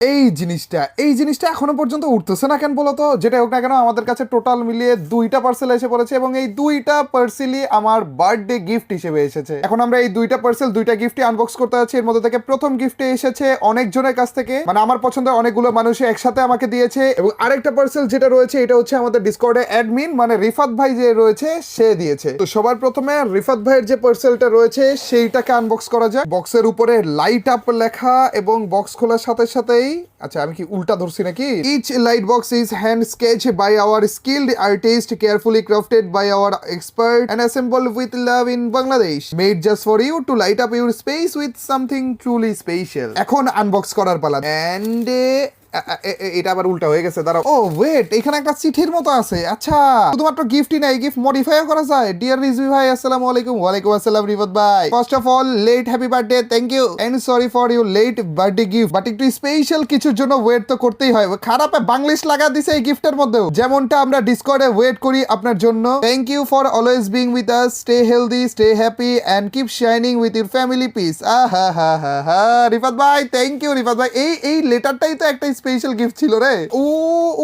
এই জিনিসটা এখনো পর্যন্ত উঠতেছে না কেন বলতো? যেটা হোক না কেন, আমাদের কাছে টোটাল মিলিয়ে 2টা পার্সেল এসে পড়েছে এবং এই 2টা পার্সেলই আমার বার্থডে গিফট হিসেবে এসেছে। এখন আমরা এই 2টা পার্সেল 2টা গিফটই আনবক্স করতে যাচ্ছি। এর মধ্যে থেকে প্রথম গিফটে এসেছে অনেকজনের কাছ থেকে, মানে আমার পছন্দের অনেকগুলো মানুষ একসাথে আমাকে দিয়েছে। এবং আরেকটা পার্সেল যেটা রয়েছে এটা হচ্ছে আমাদের ডিসকর্ডে অ্যাডমিন মানে রিফাত ভাই যে রয়েছে সে দিয়েছে। তো সবার প্রথমে রিফাত ভাইয়ের যে পার্সেলটা রয়েছে সেইটাকে আনবক্স করা যায়। বক্সের উপরে লাইট আপ লেখা এবং বক্স খোলার সাথে সাথেই, আচ্ছা আমি কি উল্টা ধরছি নাকি? Each light box is hand sketch by our skilled artist, carefully crafted by our expert and assembled with love in Bangladesh, made just for you to light up your space with something truly special. এখন unbox করার পালা। And এটা আবার উল্টা হয়ে গেছে, দাঁড়াও। ও wait, এখানে একটা চিঠির মতো আছে। আচ্ছা, শুধুমাত্র গিফটই নাই, গিফট মডিফাইও করা যায়। ডিয়ার রিজভি ভাই, আসসালামু আলাইকুম। ওয়ালাইকুম আসসালাম রিফাত ভাই। First of all, late happy birthday, thank you and sorry for your late birthday gift, but একটু স্পেশাল কিছুর জন্য ওয়েট তো করতেই হয়। খারাপে বাংলিশ লাগা দিছে এই গিফটের মধ্যেও, যেমনটা আমরা ডিসকর্ডে ওয়েট করি আপনার জন্য। Thank you for always being with us, stay healthy, stay happy and keep shining with your family peace. আহা হা হা হা, রিফাত ভাই থ্যাংক ইউ। রিফাত ভাই, এই লেটারটাই তো একটা স্পেশাল গিফট ছিল রে।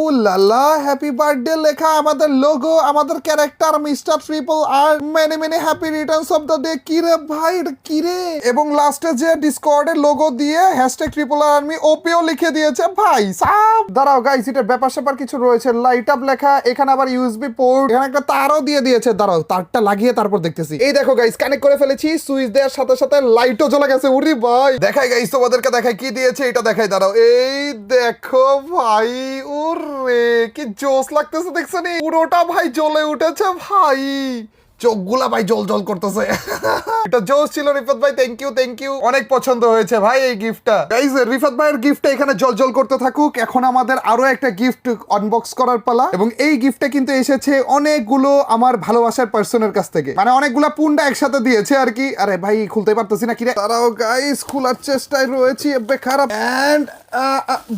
ও লালা, হ্যাপি বার্থডে লেখা, আমাদের লোগো, আমাদের character mister triple R, many many happy returns of the day. কি রে ভাই, এটা কি রে? এবং লাস্টে যে ডিসকর্ডের লোগো দিয়ে হ্যাশট্যাগ ট্রিপল আর আর্মি ওপিও লিখে দিয়েছে ভাই সাব। দাঁড়াও গাইস, এটা ব্যাপার স্যাপার কিছু রয়েছে। লাইট আপ লেখা, এখানে আবার ইউএসবি পোর্ট, এখানে একটা তারও দিয়ে দিয়েছে। দাঁড়াও, তারটা লাগিয়ে তারপর দেখতেছি। এই দেখো গাইস, কানেক্ট করে ফেলেছি। সুইচ দেওয়ার সাথে সাথে লাইটও জ্বলে গেছে। উরি ভাই, দেখাই গাইস, তোমাদেরকে দেখাই কি দিয়েছে, এটা দেখাই। দাঁড়াও, এই দেখো ভাই, ওরে কি জোস লাগতেছে, দেখছো নি? পুরোটা ভাই জ্বলে উঠেছে ভাই, চোখগুলা ভাই জল জল করতেছে। এটা জোস ছিল রিফাত ভাই, থ্যাংক ইউ থ্যাংক ইউ, অনেক পছন্দ হয়েছে ভাই এই গিফটটা। গাইস, রিফাত ভাইয়ের গিফটটা এখানে জল জল করতে থাকুক। এখন আমাদের আরো একটা গিফট আনবক্স করার পালা। এবং এই গিফটটা কিন্তু এসেছে অনেকগুলো আমার ভালোবাসার পার্সনের কাছ থেকে, মানে অনেকগুলা পুন্ডা একসাথে দিয়েছে আর কি। আরে ভাই, খুলতে পারতেছি না, কি রে? তারাও গাইস খোলার চেষ্টায় রয়েছি, খারাপ এন্ড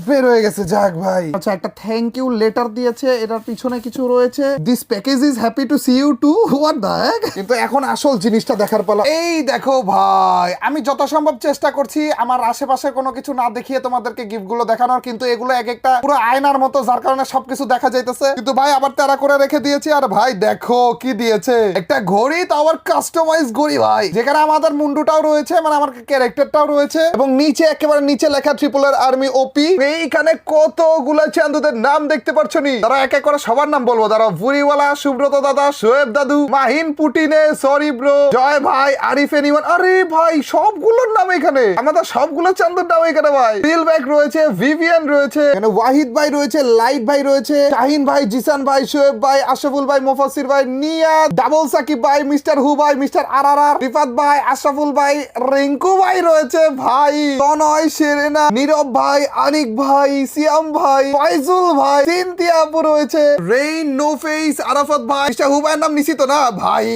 বের হয়ে গেছে। যাক ভাই, আচ্ছা একটা থ্যাংক ইউ লেটার দিয়েছে, এটার পিছনে কিছু রয়েছে। This package is happy to see you too. What the heck? কিন্তু এখন আসল জিনিসটা দেখার পালা। এই দেখো ভাই, আমি যথাসম্ভব চেষ্টা করছি আমার আশেপাশে কোনো কিছু না দেখিয়ে তোমাদেরকে গিফট গুলো দেখানোর, কিন্তু এগুলো এক একটা পুরো আয়নার মতো, যার কারণে সবকিছু দেখা যাইতেছে। কিন্তু ভাই আবার তারা করে রেখে দিয়েছি। আর ভাই দেখো কি দিয়েছে, একটা ঘড়ি, তো আবার কাস্টমাইজ ঘড়ি ভাই, যেখানে আমাদের মুন্ডুটাও রয়েছে, মানে আমার ক্যারেক্টারটাও রয়েছে। এবং নিচে একেবারে নিচে লেখা ট্রিপল আর আর্মি ওপি। এইখানে কতগুলো চান্দুদের নাম দেখতে পাচ্ছ নি? তারা এক এক করে সবার নাম বলবো। তারা বুড়িওয়ালা, সুব্রত দাদা, শোয়েব দাদু, মাহিন পুটিনে, সরি ব্রো, জয় ভাই, আরিফ এনিওয়ান। আরে ভাই, সবগুলোর নাম এখানে, আমাদের সবগুলো চান্দুর নাম এখানে ভাই। রিল ব্যাক রয়েছে, ভিভিয়ান রয়েছে, এখানে ওয়াহিদ ভাই রয়েছে, লাইট ভাই রয়েছে, শাহিন ভাই, জিসান ভাই, শোয়েব ভাই, আশরাফুল ভাই, মুফাসসির ভাই, নিয়াদ, ডাবল সাকিব ভাই, মিস্টার হু ভাই, মিস্টার আরআরআর, রিফাত ভাই, আশরাফুল ভাই, রিঙ্কু ভাই রয়েছে ভাই, তনয়, সেরেনা, নীরব ভাই, আনিক ভাই, সিয়াম ভাই, ফাইজুল ভাই, সিনথিয়া আপু রয়েছে, রেইন, নো ফেস, আরাফাত ভাই, মিস্টার হু ভাইয়ের নাম নিশ্চিত না ভাই।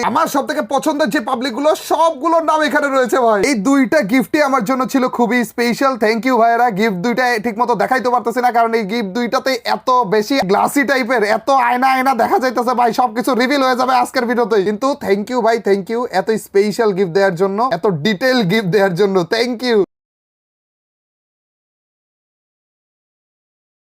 আমার সব থেকে পছন্দের যে পাবলিক গুলো, সবগুলোর নাম এখানে রয়েছে ভাই। এই 2টা গিফটই আমার জন্য ছিল খুবই স্পেশাল। থ্যাংক ইউ ভাইরা। গিফট 2টা ঠিক মতো দেখাইতে পারতেছি না, কারণ এই গিফট 2টাতে এত বেশি গ্লাসি টাইপের, এত আয়না আয়না দেখা যাইতেছে ভাই, সবকিছু রিভিল হয়ে যাবে আজকের ভিডিওতে। কিন্তু থ্যাংক ইউ ভাই, থ্যাংক ইউ এত স্পেশাল গিফট দেওয়ার জন্য, এত ডিটেইল গিফট দেওয়ার জন্য, থ্যাংক ইউ।